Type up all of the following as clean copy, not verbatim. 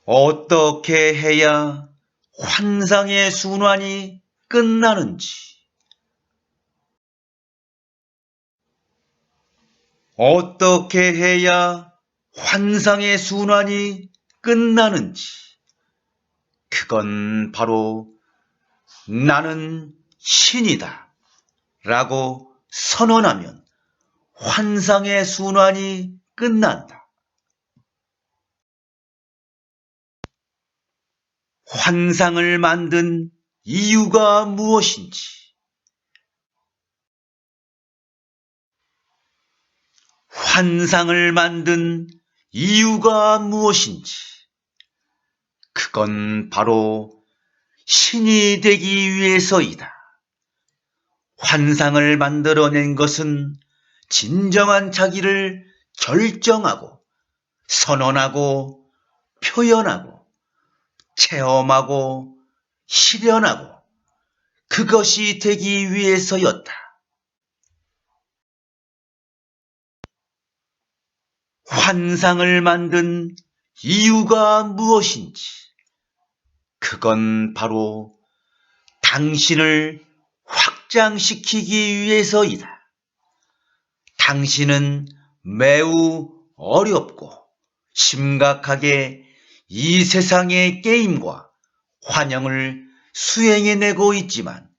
어떻게 해야 환상의 순환이 끝나는지, 어떻게 해야 환상의 순환이 끝나는지, 그건 바로 나는 신이다 라고 선언하면 환상의 순환이 끝난다. 환상을 만든 이유가 무엇인지, 환상을 만든 이유가 무엇인지, 그건 바로 신이 되기 위해서이다. 환상을 만들어낸 것은 진정한 자기를 결정하고, 선언하고, 표현하고, 체험하고, 실현하고, 그것이 되기 위해서였다. 환상을 만든 이유가 무엇인지, 그건 바로 당신을 확장시키기 위해서이다. 당신은 매우 어렵고 심각하게 이 세상의 게임과 환영을 수행해내고 있지만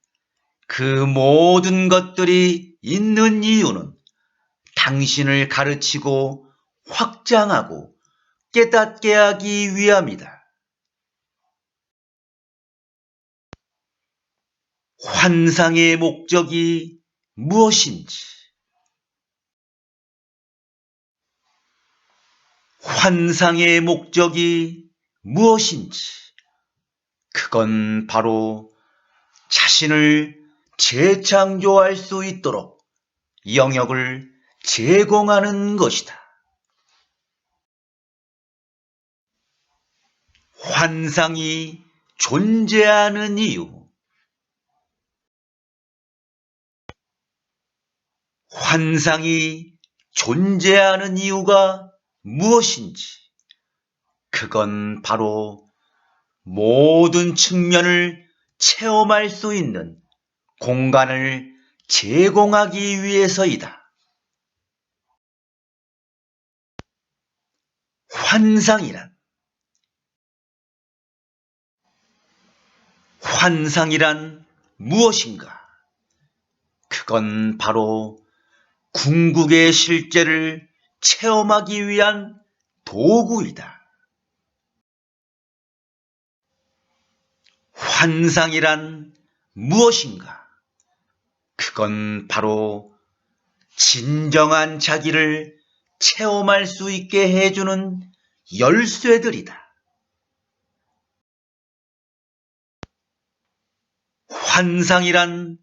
그 모든 것들이 있는 이유는 당신을 가르치고 확장하고 깨닫게 하기 위함이다. 환상의 목적이 무엇인지, 환상의 목적이 무엇인지, 그건 바로 자신을 재창조할 수 있도록 영역을 제공하는 것이다. 환상이 존재하는 이유, 환상이 존재하는 이유가 무엇인지, 그건 바로 모든 측면을 체험할 수 있는 공간을 제공하기 위해서이다. 환상이란 무엇인가? 그건 바로 궁극의 실제를 체험하기 위한 도구이다. 환상이란 무엇인가? 그건 바로 진정한 자기를 체험할 수 있게 해주는 열쇠들이다. 환상이란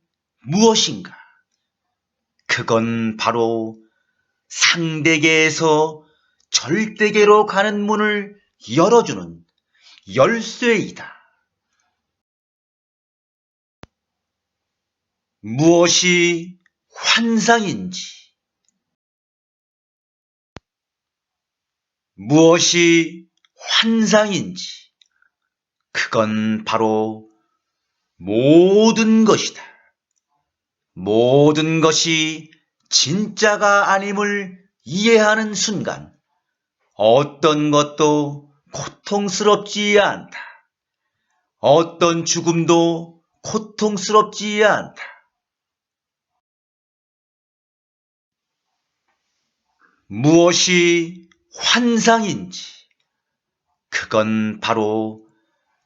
무엇인가? 그건 바로 상대계에서 절대계로 가는 문을 열어주는 열쇠이다. 무엇이 환상인지, 무엇이 환상인지, 그건 바로 모든 것이다. 모든 것이 진짜가 아님을 이해하는 순간 어떤 것도 고통스럽지 않다. 어떤 죽음도 고통스럽지 않다. 무엇이 환상인지, 그건 바로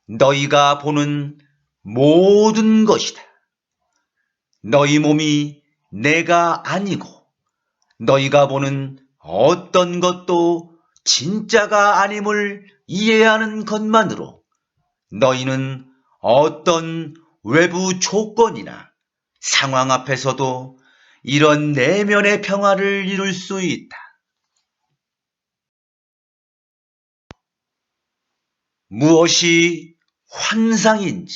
너희가 보는 모든 것이다. 너희 몸이 내가 아니고 너희가 보는 어떤 것도 진짜가 아님을 이해하는 것만으로 너희는 어떤 외부 조건이나 상황 앞에서도 이런 내면의 평화를 이룰 수 있다. 무엇이 환상인지,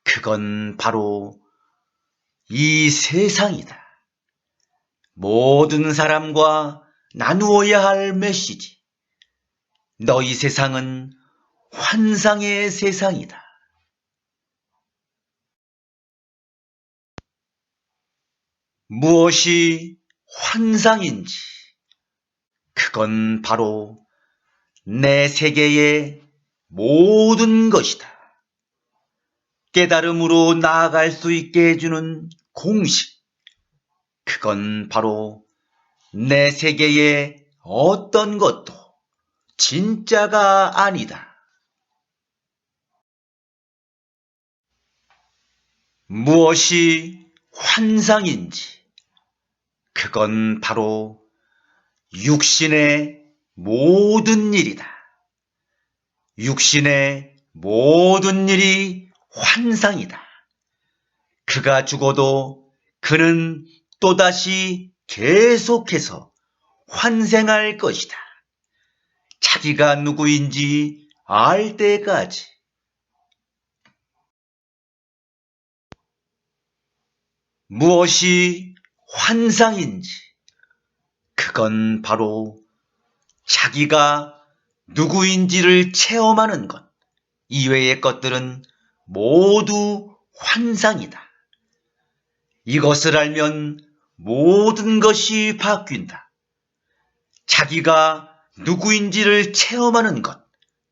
그건 바로 이 세상이다. 모든 사람과 나누어야 할 메시지, 너희 세상은 환상의 세상이다. 무엇이 환상인지 그건 바로 내 세계의 모든 것이다. 깨달음으로 나아갈 수 있게 해주는 공식, 그건 바로 내 세계의 어떤 것도 진짜가 아니다. 무엇이 환상인지 그건 바로 육신의 모든 일이다. 육신의 모든 일이 환상이다. 그가 죽어도 그는 또다시 계속해서 환생할 것이다. 자기가 누구인지 알 때까지. 무엇이 환상인지 그건 바로 자기가 누구인지를 체험하는 것 이외의 것들은 모두 환상이다. 이것을 알면 모든 것이 바뀐다. 자기가 누구인지를 체험하는 것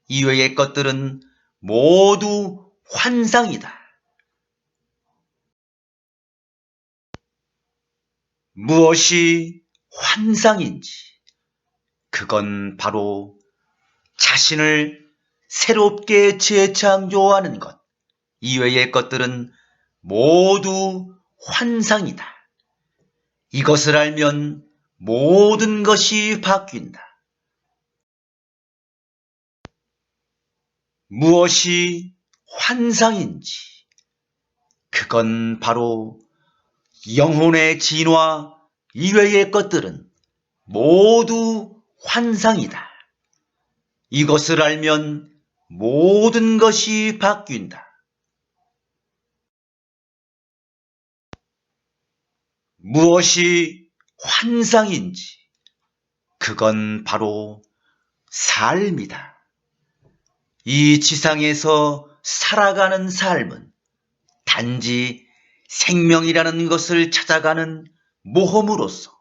이외의 것들은 모두 환상이다. 무엇이 환상인지 그건 바로 자신을 새롭게 재창조하는 것 이외의 것들은 모두 환상이다. 이것을 알면 모든 것이 바뀐다. 무엇이 환상인지 그건 바로 영혼의 진화 이외의 것들은 모두 환상이다. 이것을 알면 모든 것이 바뀐다. 무엇이 환상인지 그건 바로 삶이다. 이 지상에서 살아가는 삶은 단지 생명이라는 것을 찾아가는 모험으로서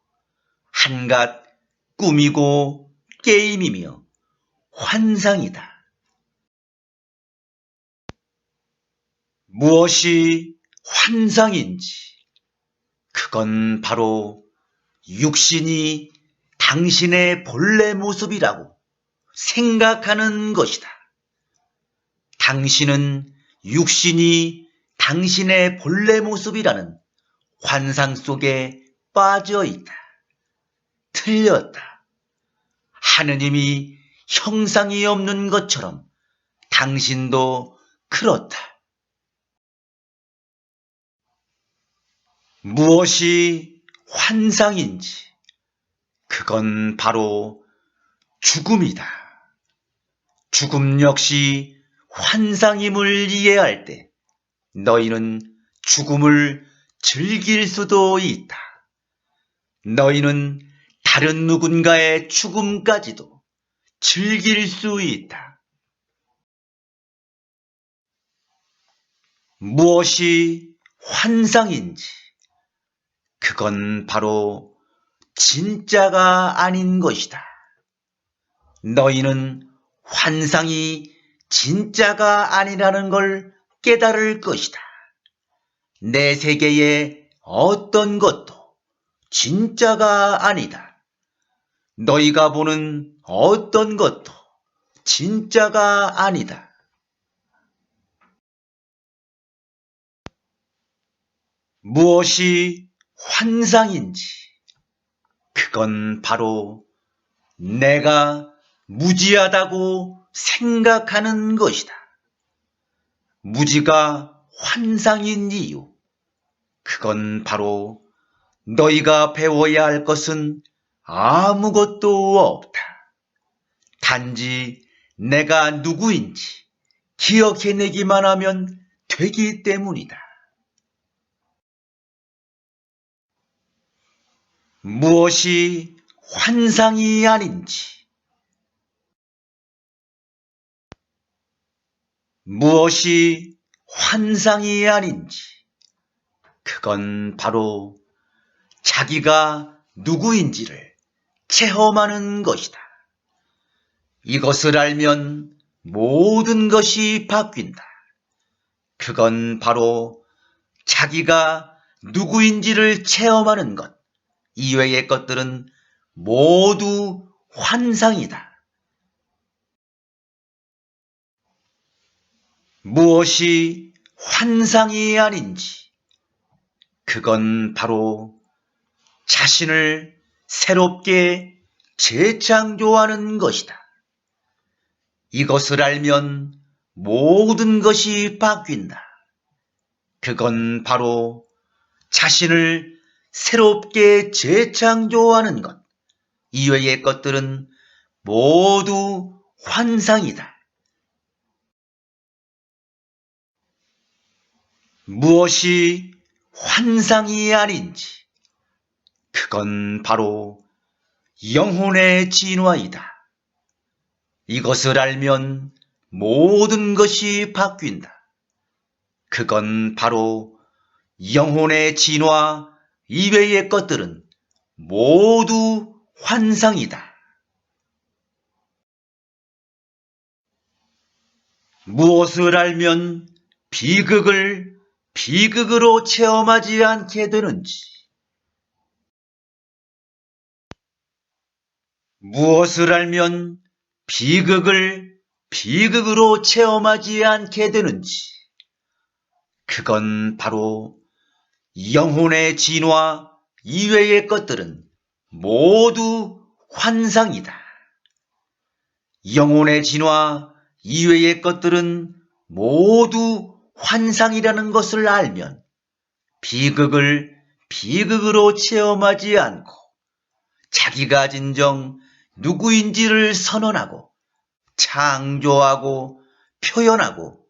한갓 꿈이고 게임이며 환상이다. 무엇이 환상인지 그건 바로 육신이 당신의 본래 모습이라고 생각하는 것이다. 당신은 육신이 당신의 본래 모습이라는 환상 속에 빠져 있다. 틀렸다. 하느님이 형상이 없는 것처럼 당신도 그렇다. 무엇이 환상인지 그건 바로 죽음이다. 죽음 역시 환상임을 이해할 때 너희는 죽음을 즐길 수도 있다. 너희는 다른 누군가의 죽음까지도 즐길 수 있다. 무엇이 환상인지 그건 바로 진짜가 아닌 것이다. 너희는 환상이 진짜가 아니라는 걸 깨달을 것이다. 내 세계의 어떤 것도 진짜가 아니다. 너희가 보는 어떤 것도 진짜가 아니다. 무엇이 환상인지 그건 바로 내가 무지하다고 생각하는 것이다. 무지가 환상인 이유 그건 바로 너희가 배워야 할 것은 아무것도 없다. 단지 내가 누구인지 기억해내기만 하면 되기 때문이다. 무엇이 환상이 아닌지 무엇이 환상이 아닌지, 그건 바로 자기가 누구인지를 체험하는 것이다. 이것을 알면 모든 것이 바뀐다. 그건 바로 자기가 누구인지를 체험하는 것 이외의 것들은 모두 환상이다. 무엇이 환상이 아닌지, 그건 바로 자신을 새롭게 재창조하는 것이다. 이것을 알면 모든 것이 바뀐다. 그건 바로 자신을 새롭게 재창조하는 것 이외의 것들은 모두 환상이다. 무엇이 환상이 아닌지, 그건 바로 영혼의 진화이다. 이것을 알면 모든 것이 바뀐다. 그건 바로 영혼의 진화 이외의 것들은 모두 환상이다. 무엇을 알면 비극을 비극으로 체험하지 않게 되는지, 무엇을 알면 비극을 비극으로 체험하지 않게 되는지, 그건 바로 영혼의 진화 이외의 것들은 모두 환상이다. 영혼의 진화 이외의 것들은 모두 환상이라는 것을 알면 비극을 비극으로 체험하지 않고 자기가 진정 누구인지를 선언하고 창조하고 표현하고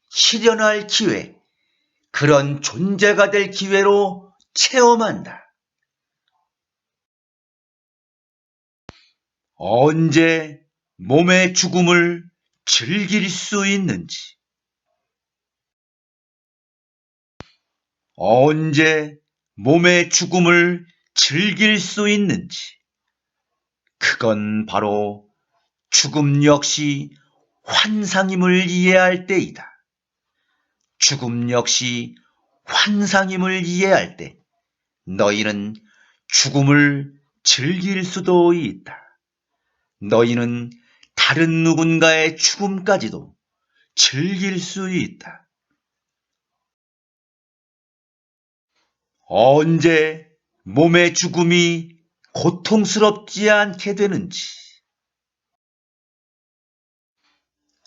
실현할 기회, 그런 존재가 될 기회로 체험한다. 언제 몸의 죽음을 즐길 수 있는지, 언제 몸의 죽음을 즐길 수 있는지, 그건 바로 죽음 역시 환상임을 이해할 때이다. 죽음 역시 환상임을 이해할 때 너희는 죽음을 즐길 수도 있다. 너희는 다른 누군가의 죽음까지도 즐길 수 있다. 언제 몸의 죽음이 고통스럽지 않게 되는지,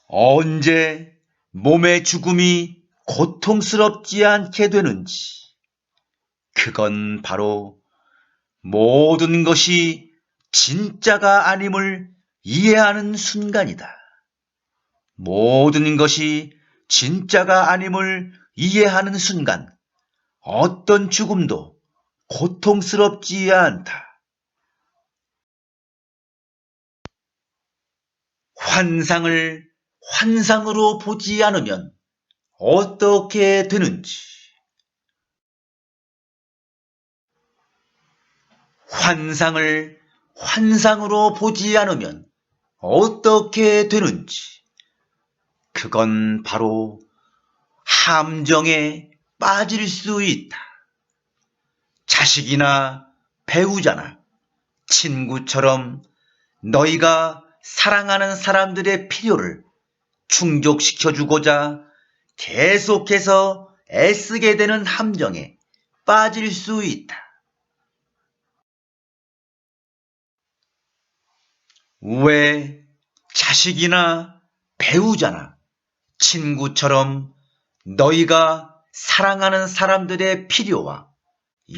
언제 몸의 죽음이 고통스럽지 않게 되는지, 그건 바로 모든 것이 진짜가 아님을 이해하는 순간이다. 모든 것이 진짜가 아님을 이해하는 순간, 어떤 죽음도 고통스럽지 않다. 환상을 환상으로 보지 않으면 어떻게 되는지, 환상을 환상으로 보지 않으면 어떻게 되는지, 그건 바로 함정에 빠질 수 있다. 자식이나 배우자나 친구처럼 너희가 사랑하는 사람들의 필요를 충족시켜주고자 계속해서 애쓰게 되는 함정에 빠질 수 있다. 왜 자식이나 배우자나 친구처럼 너희가 사랑하는 사람들의 필요와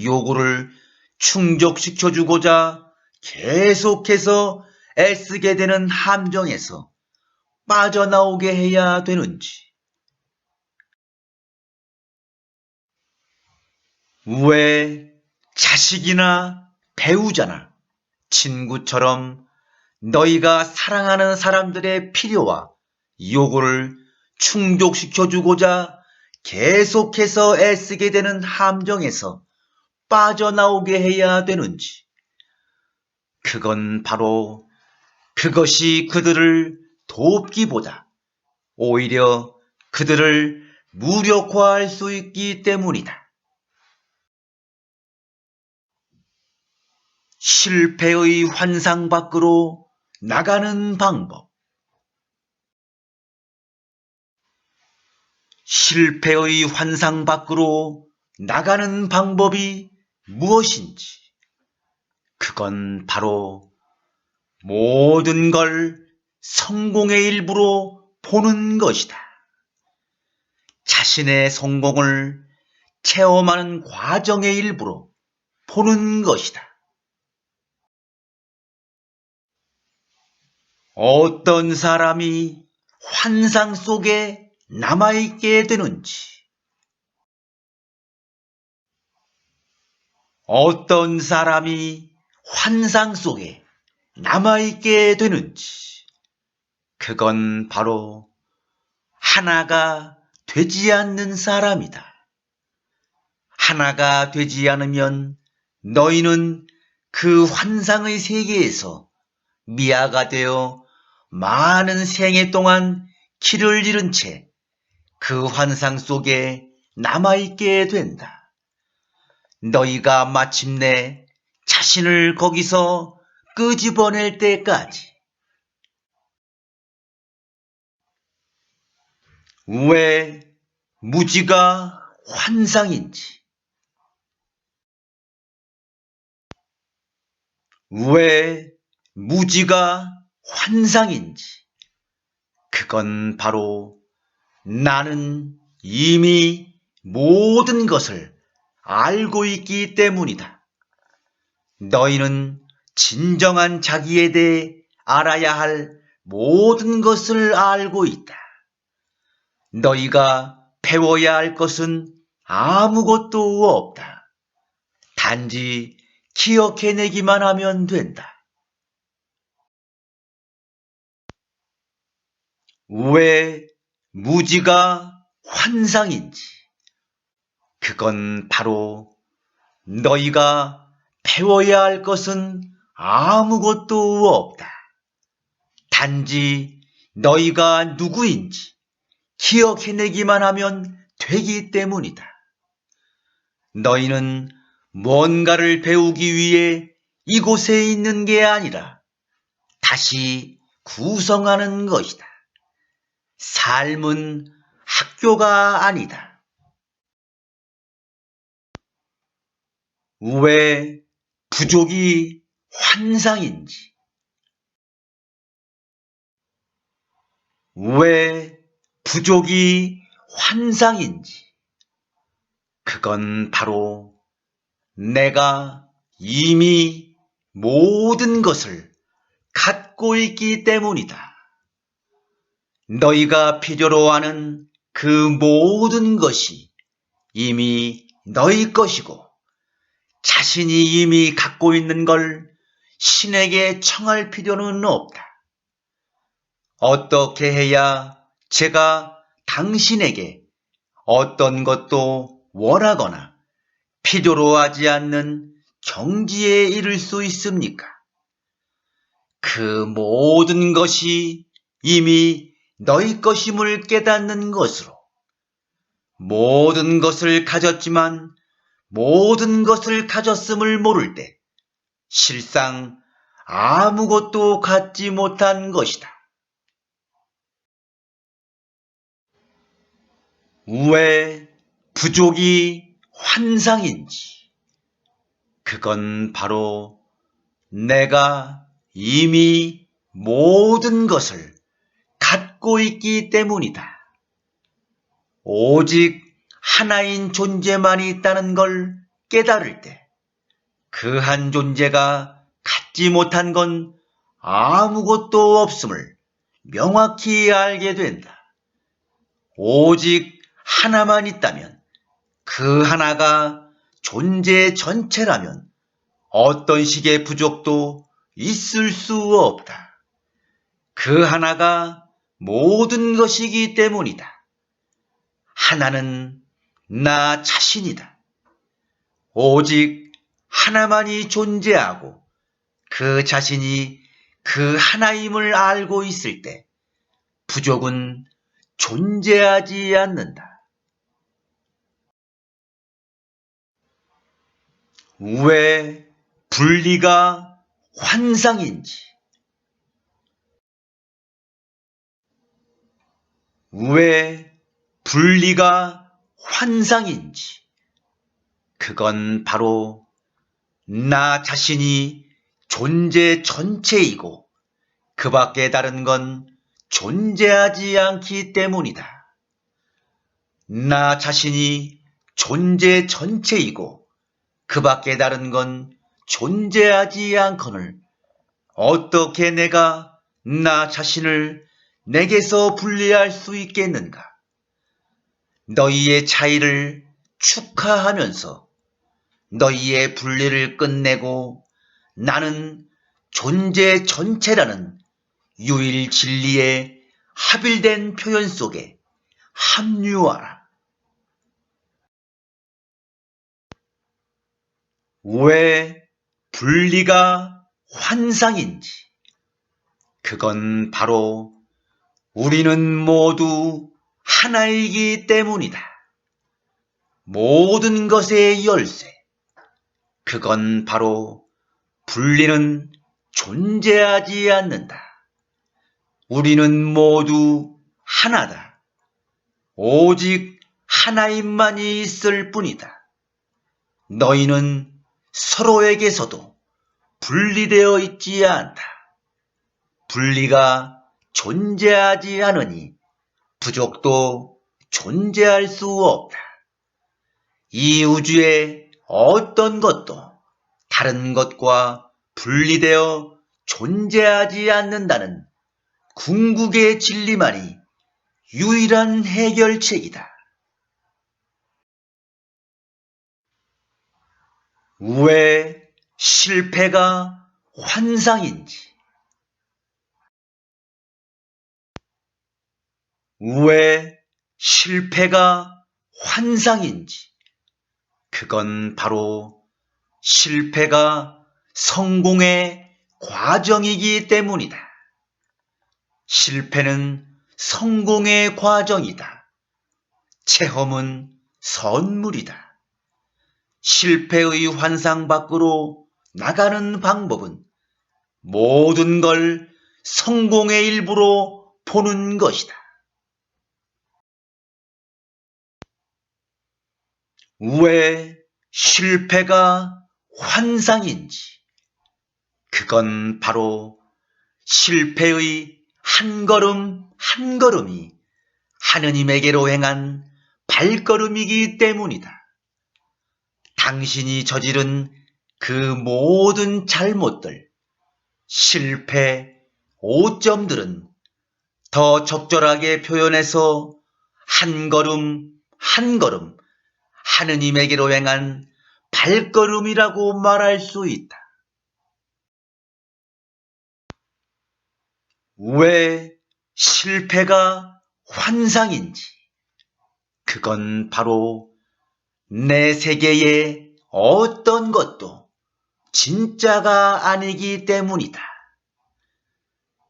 요구를 충족시켜주고자 계속해서 애쓰게 되는 함정에서 빠져나오게 해야 되는지, 왜 자식이나 배우자나 친구처럼 너희가 사랑하는 사람들의 필요와 요구를 충족시켜주고자 계속해서 애쓰게 되는 함정에서 빠져나오게 해야 되는지, 그건 바로 그것이 그들을 돕기보다 오히려 그들을 무력화할 수 있기 때문이다. 실패의 환상 밖으로 나가는 방법. 실패의 환상 밖으로 나가는 방법이 무엇인지, 그건 바로 모든 걸 성공의 일부로 보는 것이다. 자신의 성공을 체험하는 과정의 일부로 보는 것이다. 어떤 사람이 환상 속에 남아있게 되는지, 어떤 사람이 환상 속에 남아있게 되는지, 그건 바로 하나가 되지 않는 사람이다. 하나가 되지 않으면 너희는 그 환상의 세계에서 미아가 되어 많은 생애 동안 길을 잃은 채 그 환상 속에 남아있게 된다. 너희가 마침내 자신을 거기서 끄집어낼 때까지. 왜 무지가 환상인지, 왜 무지가 환상인지, 그건 바로 나는 이미 모든 것을 알고 있기 때문이다. 너희는 진정한 자기에 대해 알아야 할 모든 것을 알고 있다. 너희가 배워야 할 것은 아무것도 없다. 단지 기억해내기만 하면 된다. 왜 무지가 환상인지, 그건 바로 너희가 배워야 할 것은 아무것도 없다. 단지 너희가 누구인지 기억해내기만 하면 되기 때문이다. 너희는 뭔가를 배우기 위해 이곳에 있는 게 아니라 다시 구성하는 것이다. 삶은 학교가 아니다. 왜 부족이 환상인지, 왜 부족이 환상인지, 그건 바로 내가 이미 모든 것을 갖고 있기 때문이다. 너희가 필요로 하는 그 모든 것이 이미 너희 것이고, 자신이 이미 갖고 있는 걸 신에게 청할 필요는 없다. 어떻게 해야 제가 당신에게 어떤 것도 원하거나 필요로 하지 않는 경지에 이를 수 있습니까? 그 모든 것이 이미 너희 것임을 깨닫는 것으로, 모든 것을 가졌지만 모든 것을 가졌음을 모를 때 실상 아무것도 갖지 못한 것이다. 왜 부족이 환상인지, 그건 바로 내가 이미 모든 것을 갖고 있기 때문이다. 오직 하나인 존재만이 있다는 걸 깨달을 때 그 한 존재가 갖지 못한 건 아무것도 없음을 명확히 알게 된다. 오직 하나만 있다면, 그 하나가 존재 전체라면 어떤 식의 부족도 있을 수 없다. 그 하나가 모든 것이기 때문이다. 하나는 나 자신이다. 오직 하나만이 존재하고 그 자신이 그 하나임을 알고 있을 때 부족은 존재하지 않는다. 왜 분리가 환상인지, 왜 분리가 환상인지, 그건 바로 나 자신이 존재 전체이고 그 밖에 다른 건 존재하지 않기 때문이다. 나 자신이 존재 전체이고 그 밖에 다른 건 존재하지 않거늘 어떻게 내가 나 자신을 내게서 분리할 수 있겠는가? 너희의 차이를 축하하면서 너희의 분리를 끝내고 나는 존재 전체라는 유일 진리의 합일된 표현 속에 합류하라. 왜 분리가 환상인지, 그건 바로 우리는 모두 하나이기 때문이다. 모든 것의 열쇠, 그건 바로 분리는 존재하지 않는다. 우리는 모두 하나다. 오직 하나님만이 있을 뿐이다. 너희는 서로에게서도 분리되어 있지 않다. 분리가 존재하지 않으니 부족도 존재할 수 없다. 이 우주의 어떤 것도 다른 것과 분리되어 존재하지 않는다는 궁극의 진리만이 유일한 해결책이다. 왜 실패가 환상인지, 왜 실패가 환상인지, 그건 바로 실패가 성공의 과정이기 때문이다. 실패는 성공의 과정이다. 체험은 선물이다. 실패의 환상 밖으로 나가는 방법은 모든 걸 성공의 일부로 보는 것이다. 왜 실패가 환상인지, 그건 바로 실패의 한 걸음 한 걸음이 하느님에게로 행한 발걸음이기 때문이다. 당신이 저지른 그 모든 잘못들, 실패, 오점들은 더 적절하게 표현해서 한 걸음 한 걸음 하느님에게로 행한 발걸음이라고 말할 수 있다. 왜 실패가 환상인지, 그건 바로 내 세계의 어떤 것도 진짜가 아니기 때문이다.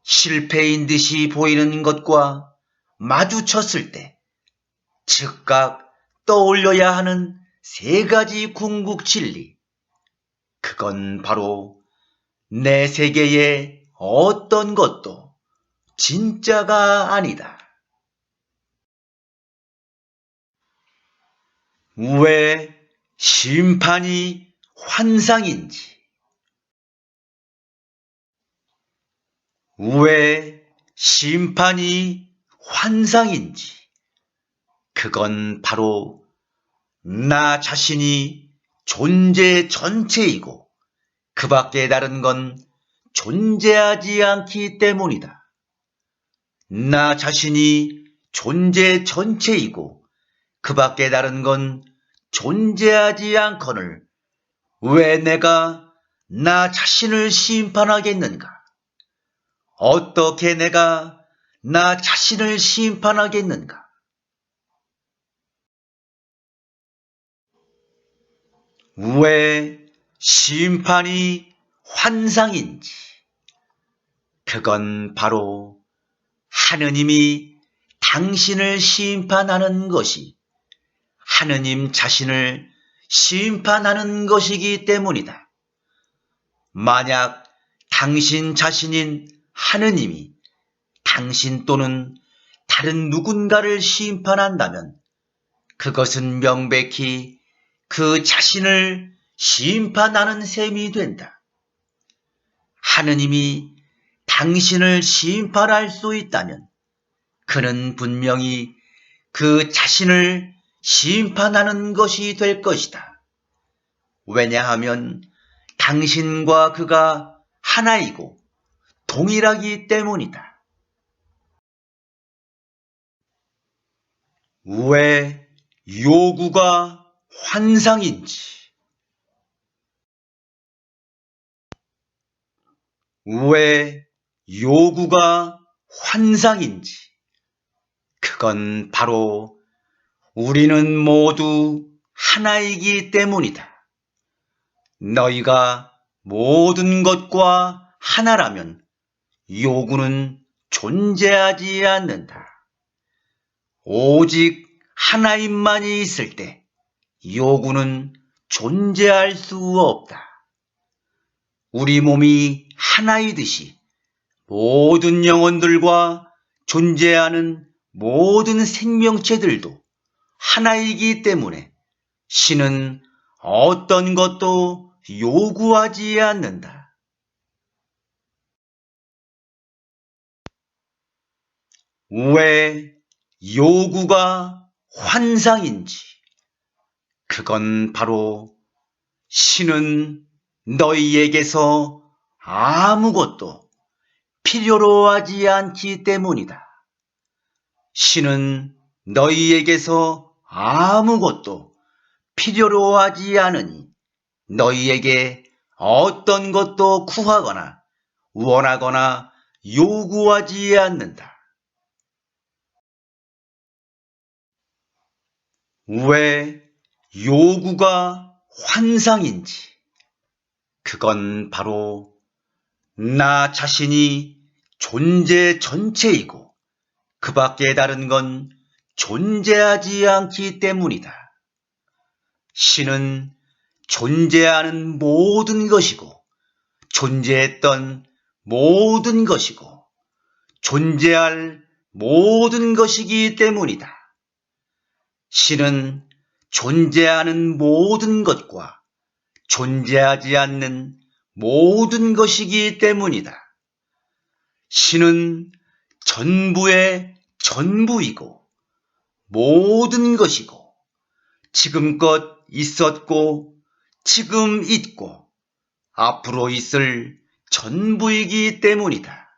실패인 듯이 보이는 것과 마주쳤을 때 즉각 떠올려야 하는 세 가지 궁극 진리, 그건 바로 내 세계의 어떤 것도 진짜가 아니다. 왜 심판이 환상인지, 왜 심판이 환상인지, 그건 바로 나 자신이 존재 전체이고 그 밖에 다른 건 존재하지 않기 때문이다. 나 자신이 존재 전체이고 그 밖에 다른 건 존재하지 않거늘 왜 내가 나 자신을 심판하겠는가? 어떻게 내가 나 자신을 심판하겠는가? 왜 심판이 환상인지, 그건 바로 하느님이 당신을 심판하는 것이 하느님 자신을 심판하는 것이기 때문이다. 만약 당신 자신인 하느님이 당신 또는 다른 누군가를 심판한다면 그것은 명백히 그 자신을 심판하는 셈이 된다. 하느님이 당신을 심판할 수 있다면 그는 분명히 그 자신을 심판하는 것이 될 것이다. 왜냐하면 당신과 그가 하나이고 동일하기 때문이다. 왜 요구가 환상인지, 왜 요구가 환상인지, 그건 바로 우리는 모두 하나이기 때문이다. 너희가 모든 것과 하나라면 요구는 존재하지 않는다. 오직 하나님만이 있을 때 요구는 존재할 수 없다. 우리 몸이 하나이듯이 모든 영혼들과 존재하는 모든 생명체들도 하나이기 때문에 신은 어떤 것도 요구하지 않는다. 왜 요구가 환상인지, 그건 바로 신은 너희에게서 아무것도 필요로 하지 않기 때문이다. 신은 너희에게서 아무것도 필요로 하지 않으니 너희에게 어떤 것도 구하거나 원하거나 요구하지 않는다. 왜 요구가 환상인지, 그건 바로 나 자신이 존재 전체이고 그 밖에 다른 건 존재하지 않기 때문이다. 신은 존재하는 모든 것이고 존재했던 모든 것이고 존재할 모든 것이기 때문이다. 신은 존재하는 모든 것과 존재하지 않는 모든 것이기 때문이다. 신은 전부의 전부이고 모든 것이고 지금껏 있었고 지금 있고 앞으로 있을 전부이기 때문이다.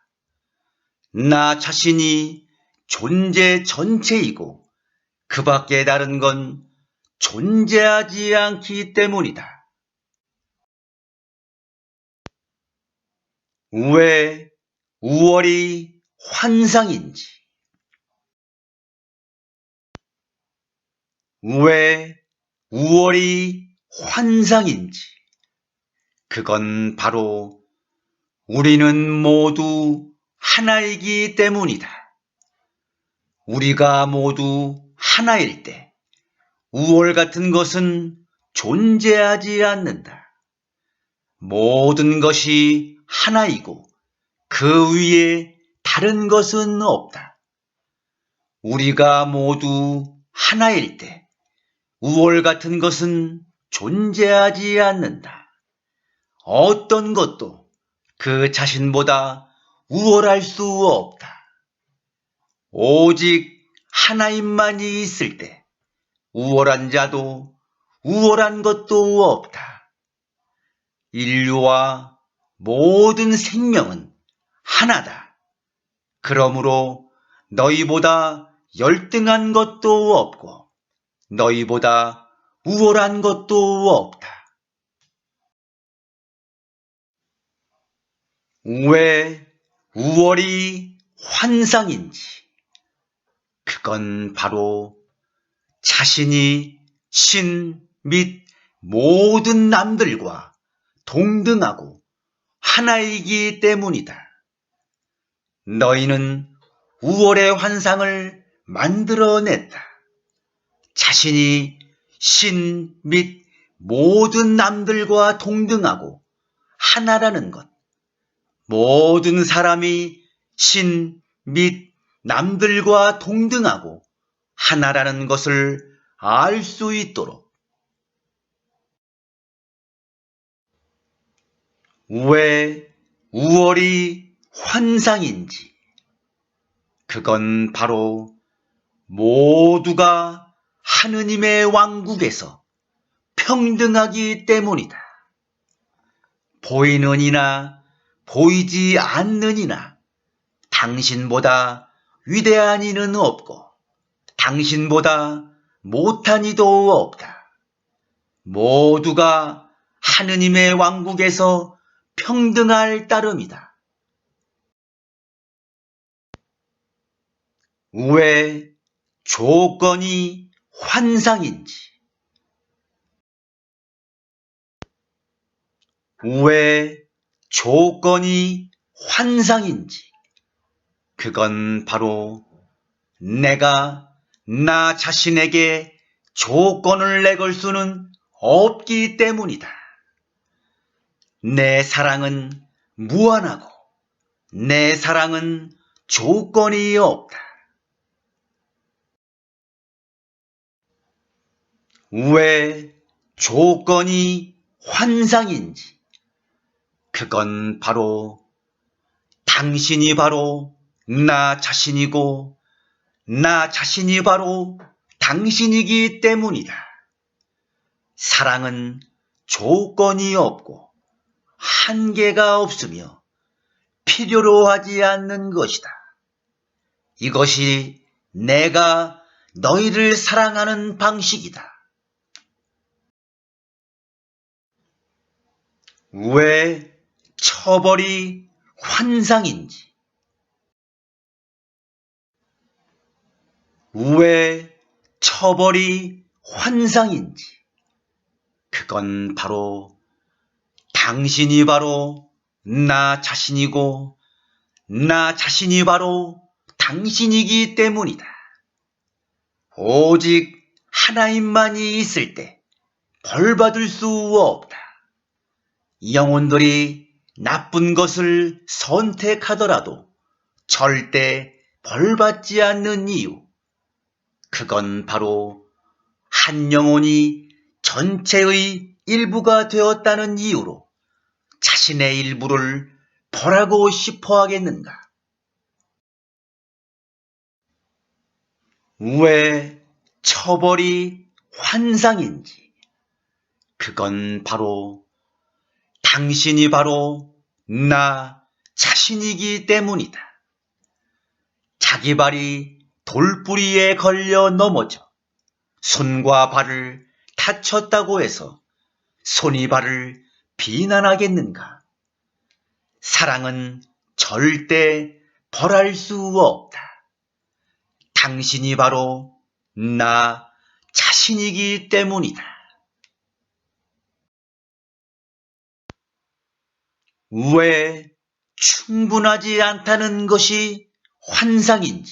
나 자신이 존재 전체이고 그 밖에 다른 건 존재하지 않기 때문이다. 왜 우월이 환상인지, 왜 우월이 환상인지, 그건 바로 우리는 모두 하나이기 때문이다. 우리가 모두 하나일 때 우월 같은 것은 존재하지 않는다. 모든 것이 하나이고 그 위에 다른 것은 없다. 우리가 모두 하나일 때 우월 같은 것은 존재하지 않는다. 어떤 것도 그 자신보다 우월할 수 없다. 오직 하나님만이 있을 때 우월한 자도 우월한 것도 없다. 인류와 모든 생명은 하나다. 그러므로 너희보다 열등한 것도 없고 너희보다 우월한 것도 없다. 왜 우월이 환상인지 그건 바로 자신이 신 및 모든 남들과 동등하고 하나이기 때문이다. 너희는 우월의 환상을 만들어냈다. 자신이 신 및 모든 남들과 동등하고 하나라는 것, 모든 사람이 신 및 남들과 동등하고 하나라는 것을 알 수 있도록. 왜 우월이 환상인지 그건 바로 모두가 하느님의 왕국에서 평등하기 때문이다. 보이는 이나 보이지 않는 이나 당신보다 위대한 이는 없고 당신보다 못한 이도 없다. 모두가 하느님의 왕국에서 평등할 따름이다. 왜 조건이 환상인지 왜 조건이 환상인지 그건 바로 내가 나 자신에게 조건을 내걸 수는 없기 때문이다. 내 사랑은 무한하고 내 사랑은 조건이 없다. 왜 조건이 환상인지 그건 바로 당신이 바로 나 자신이고 나 자신이 바로 당신이기 때문이다. 사랑은 조건이 없고 한계가 없으며 필요로 하지 않는 것이다. 이것이 내가 너희를 사랑하는 방식이다. 왜 처벌이 환상인지 왜 처벌이 환상인지 그건 바로 당신이 바로 나 자신이고 나 자신이 바로 당신이기 때문이다. 오직 하나님만이 있을 때 벌 받을 수 없다. 영혼들이 나쁜 것을 선택하더라도 절대 벌 받지 않는 이유, 그건 바로 한 영혼이 전체의 일부가 되었다는 이유로 자신의 일부를 벌하고 싶어 하겠는가? 왜 처벌이 환상인지 그건 바로 당신이 바로 나 자신이기 때문이다. 자기 발이 돌뿌리에 걸려 넘어져 손과 발을 다쳤다고 해서 손이 발을 비난하겠는가? 사랑은 절대 벌할 수 없다. 당신이 바로 나 자신이기 때문이다. 왜 충분하지 않다는 것이 환상인지,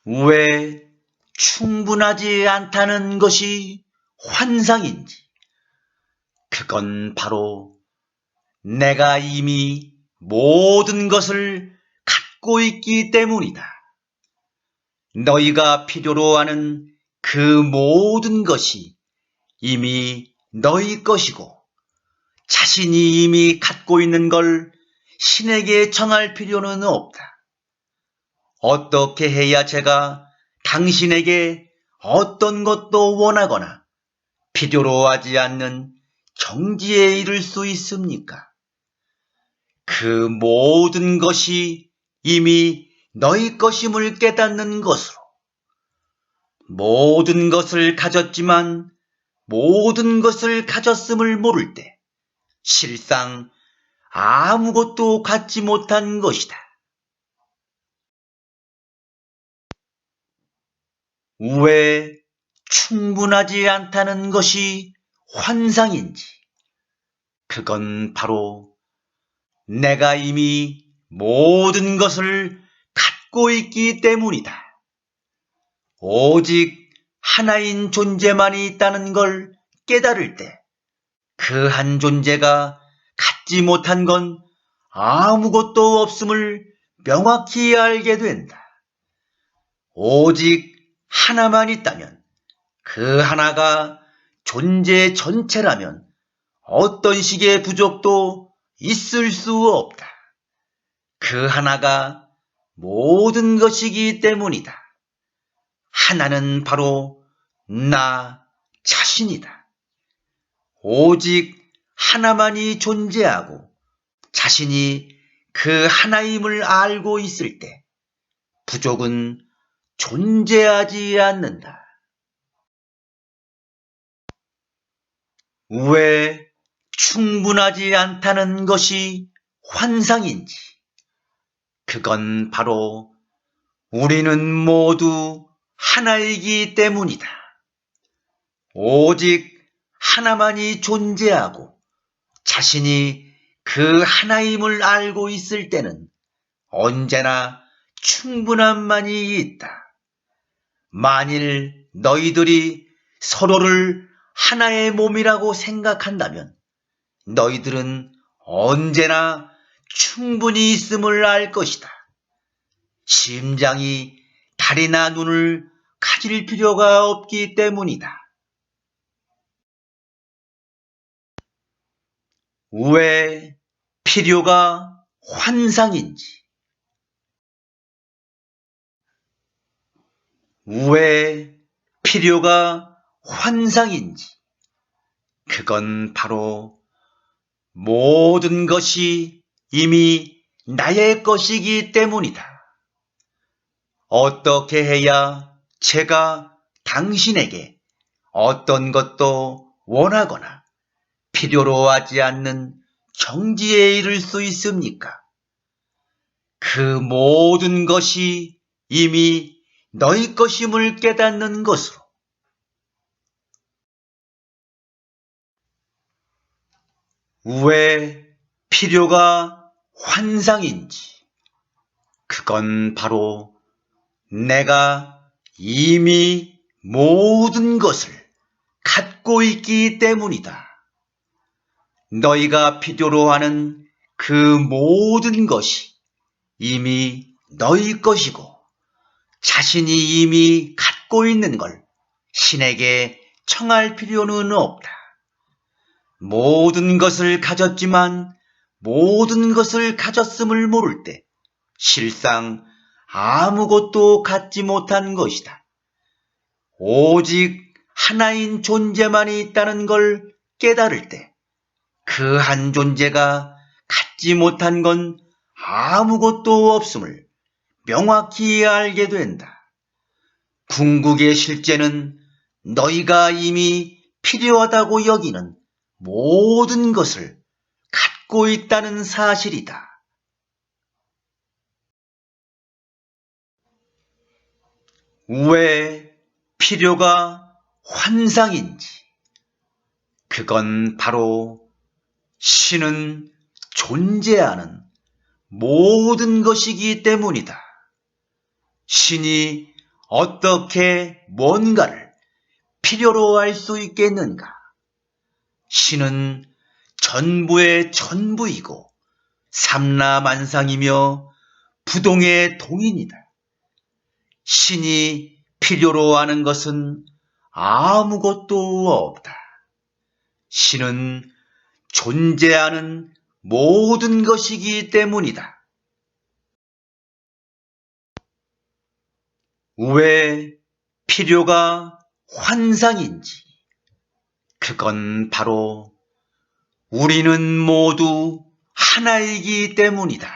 왜 충분하지 않다는 것이 환상인지, 그건 바로 내가 이미 모든 것을 갖고 있기 때문이다. 너희가 필요로 하는 그 모든 것이 이미 너희 것이고 자신이 이미 갖고 있는 걸 신에게 청할 필요는 없다. 어떻게 해야 제가 당신에게 어떤 것도 원하거나 필요로 하지 않는 경지에 이를 수 있습니까? 그 모든 것이 이미 너희 것임을 깨닫는 것으로 모든 것을 가졌지만 모든 것을 가졌음을 모를 때 실상 아무것도 갖지 못한 것이다. 왜 충분하지 않다는 것이 환상인지, 그건 바로 내가 이미 모든 것을 갖고 있기 때문이다. 오직 하나인 존재만이 있다는 걸 깨달을 때 그 한 존재가 갖지 못한 건 아무것도 없음을 명확히 알게 된다. 오직 하나만 있다면, 그 하나가 존재 전체라면 어떤 식의 부족도 있을 수 없다. 그 하나가 모든 것이기 때문이다. 하나는 바로 나 자신이다. 오직 하나만이 존재하고 자신이 그 하나임을 알고 있을 때 부족은 존재하지 않는다. 왜 충분하지 않다는 것이 환상인지, 그건 바로 우리는 모두 하나이기 때문이다. 오직 하나만이 존재하고 자신이 그 하나임을 알고 있을 때는 언제나 충분함만이 있다. 만일 너희들이 서로를 하나의 몸이라고 생각한다면 너희들은 언제나 충분히 있음을 알 것이다. 심장이 다리나 눈을 가질 필요가 없기 때문이다. 왜 필요가 환상인지, 왜 필요가 환상인지, 그건 바로 모든 것이 이미 나의 것이기 때문이다. 어떻게 해야 제가 당신에게 어떤 것도 원하거나 필요로 하지 않는 정지에 이를 수 있습니까? 그 모든 것이 이미 너희 것임을 깨닫는 것으로. 왜 필요가 환상인지, 그건 바로 내가 이미 모든 것을 갖고 있기 때문이다. 너희가 필요로 하는 그 모든 것이 이미 너희 것이고 자신이 이미 갖고 있는 걸 신에게 청할 필요는 없다. 모든 것을 가졌지만 모든 것을 가졌음을 모를 때 실상 아무것도 갖지 못한 것이다. 오직 하나인 존재만이 있다는 걸 깨달을 때 그 한 존재가 갖지 못한 건 아무것도 없음을 명확히 알게 된다. 궁극의 실제는 너희가 이미 필요하다고 여기는 모든 것을 갖고 있다는 사실이다. 왜 필요가 환상인지, 그건 바로 신은 존재하는 모든 것이기 때문이다. 신이 어떻게 뭔가를 필요로 할 수 있겠는가? 신은 전부의 전부이고 삼라만상이며 부동의 동인이다. 신이 필요로 하는 것은 아무것도 없다. 신은 존재하는 모든 것이기 때문이다. 왜 필요가 환상인지, 그건 바로 우리는 모두 하나이기 때문이다.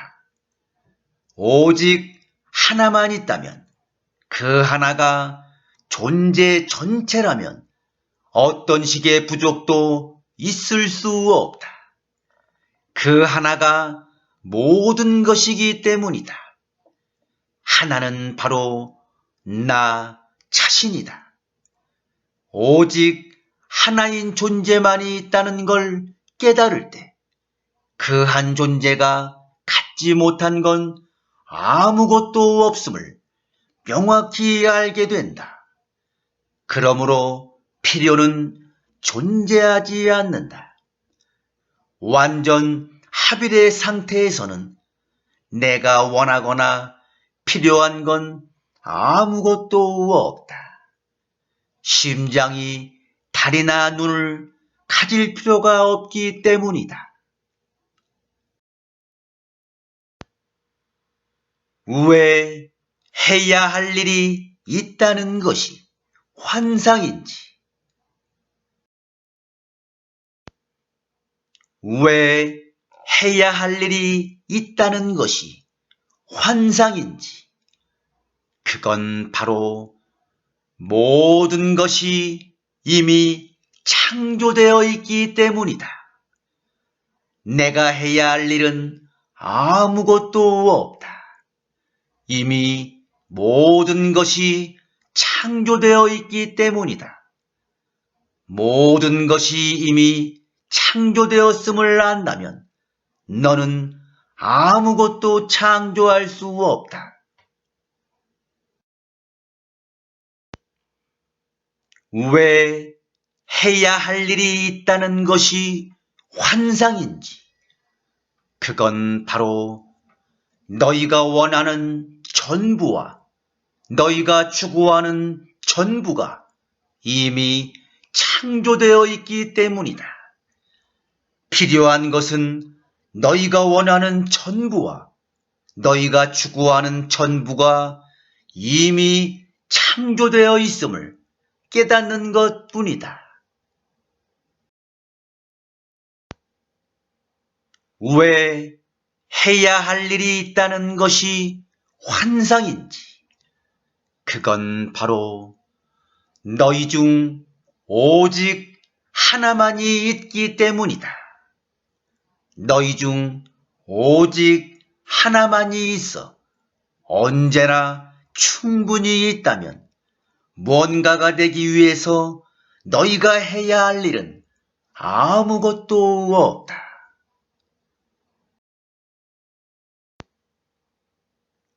오직 하나만 있다면, 그 하나가 존재 전체라면 어떤 식의 부족도 있을 수 없다. 그 하나가 모든 것이기 때문이다. 하나는 바로 나 자신이다. 오직 하나인 존재만이 있다는 걸 깨달을 때 그 한 존재가 갖지 못한 건 아무것도 없음을 명확히 알게 된다. 그러므로 필요는 존재하지 않는다. 완전 합일의 상태에서는 내가 원하거나 필요한 건 아무것도 없다. 심장이 다리나 눈을 가질 필요가 없기 때문이다. 왜 해야 할 일이 있다는 것이 환상인지, 왜 해야 할 일이 있다는 것이 환상인지, 그건 바로 모든 것이 이미 창조되어 있기 때문이다. 내가 해야 할 일은 아무것도 없다. 이미 모든 것이 창조되어 있기 때문이다. 모든 것이 이미 창조되었음을 안다면 너는 아무것도 창조할 수 없다. 왜 해야 할 일이 있다는 것이 환상인지, 그건 바로 너희가 원하는 전부와 너희가 추구하는 전부가 이미 창조되어 있기 때문이다. 필요한 것은 너희가 원하는 전부와 너희가 추구하는 전부가 이미 창조되어 있음을 깨닫는 것뿐이다. 왜 해야 할 일이 있다는 것이 환상인지, 그건 바로 너희 중 오직 하나만이 있기 때문이다. 너희 중 오직 하나만이 있어 언제나 충분히 있다면 뭔가가 되기 위해서 너희가 해야 할 일은 아무것도 없다.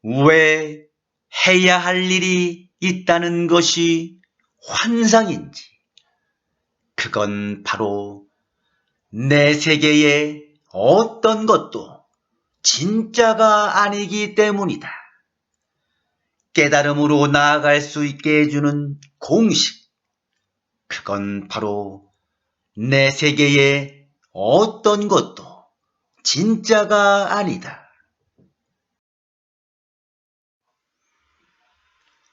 왜 해야 할 일이 있다는 것이 환상인지, 그건 바로 내 세계의 어떤 것도 진짜가 아니기 때문이다. 깨달음으로 나아갈 수 있게 해주는 공식, 그건 바로 내 세계의 어떤 것도 진짜가 아니다.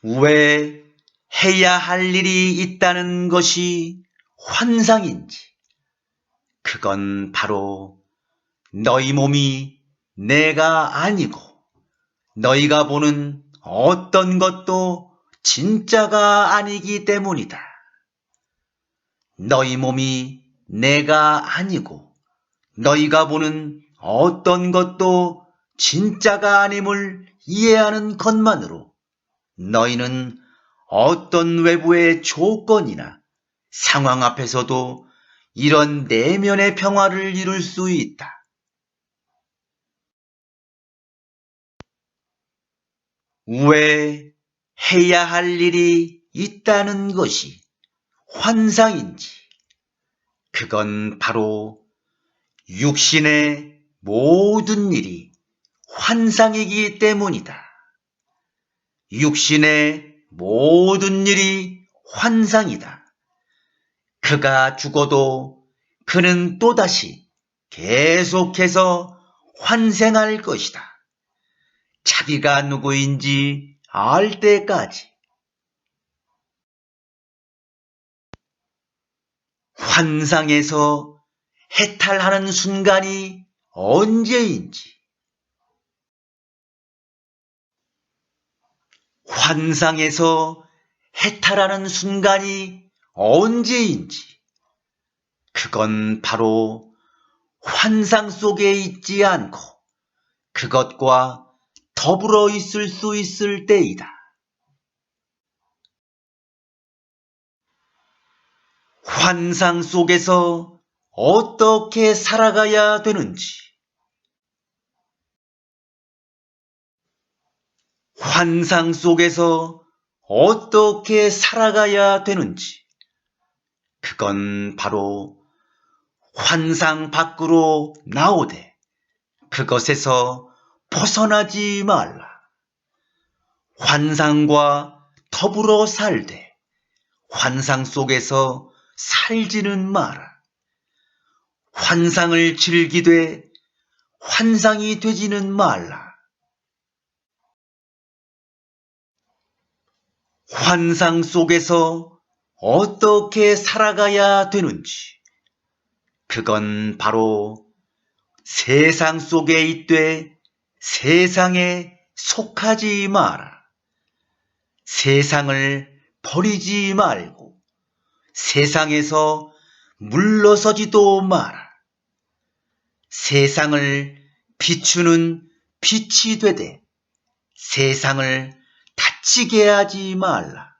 왜 해야 할 일이 있다는 것이 환상인지, 그건 바로 너희 몸이 내가 아니고 너희가 보는 어떤 것도 진짜가 아니기 때문이다. 너희 몸이 내가 아니고 너희가 보는 어떤 것도 진짜가 아님을 이해하는 것만으로 너희는 어떤 외부의 조건이나 상황 앞에서도 이런 내면의 평화를 이룰 수 있다. 왜 해야 할 일이 있다는 것이 환상인지, 그건 바로 육신의 모든 일이 환상이기 때문이다. 육신의 모든 일이 환상이다. 그가 죽어도 그는 또다시 계속해서 환생할 것이다. 자기가 누구인지 알 때까지. 환상에서 해탈하는 순간이 언제인지, 환상에서 해탈하는 순간이 언제인지, 그건 바로 환상 속에 있지 않고 그것과 더불어 있을 수 있을 때이다. 환상 속에서 어떻게 살아가야 되는지, 환상 속에서 어떻게 살아가야 되는지, 그건 바로 환상 밖으로 나오되 그것에서 벗어나지 말라. 환상과 더불어 살되 환상 속에서 살지는 마라. 환상을 즐기되 환상이 되지는 말라. 환상 속에서 어떻게 살아가야 되는지, 그건 바로 세상 속에 있되 세상에 속하지 마라. 세상을 버리지 말고 세상에서 물러서지도 마라. 세상을 비추는 빛이 되되 세상을 다치게 하지 말라.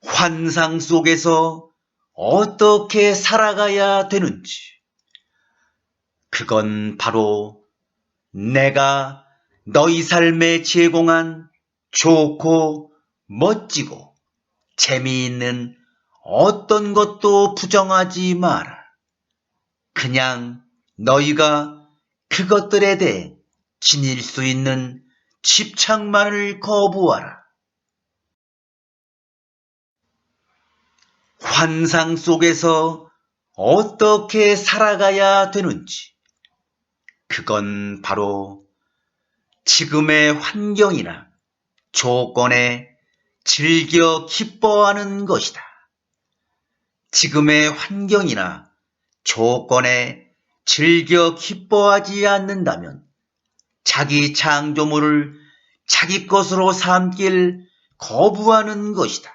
환상 속에서 어떻게 살아가야 되는지, 그건 바로 내가 너희 삶에 제공한 좋고 멋지고 재미있는 어떤 것도 부정하지 마라. 그냥 너희가 그것들에 대해 지닐 수 있는 집착만을 거부하라. 환상 속에서 어떻게 살아가야 되는지, 그건 바로 지금의 환경이나 조건에 즐겨 기뻐하는 것이다. 지금의 환경이나 조건에 즐겨 기뻐하지 않는다면 자기 창조물을 자기 것으로 삼길 거부하는 것이다.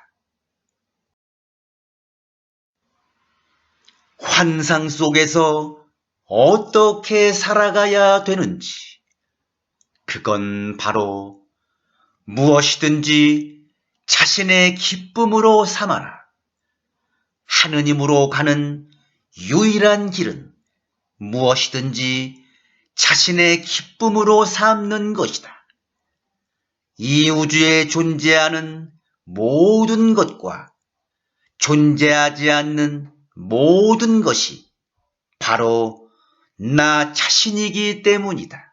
환상 속에서 어떻게 살아가야 되는지, 그건 바로 무엇이든지 자신의 기쁨으로 삼아라. 하느님으로 가는 유일한 길은 무엇이든지 자신의 기쁨으로 삼는 것이다. 이 우주에 존재하는 모든 것과 존재하지 않는 모든 것이 바로 나 자신이기 때문이다.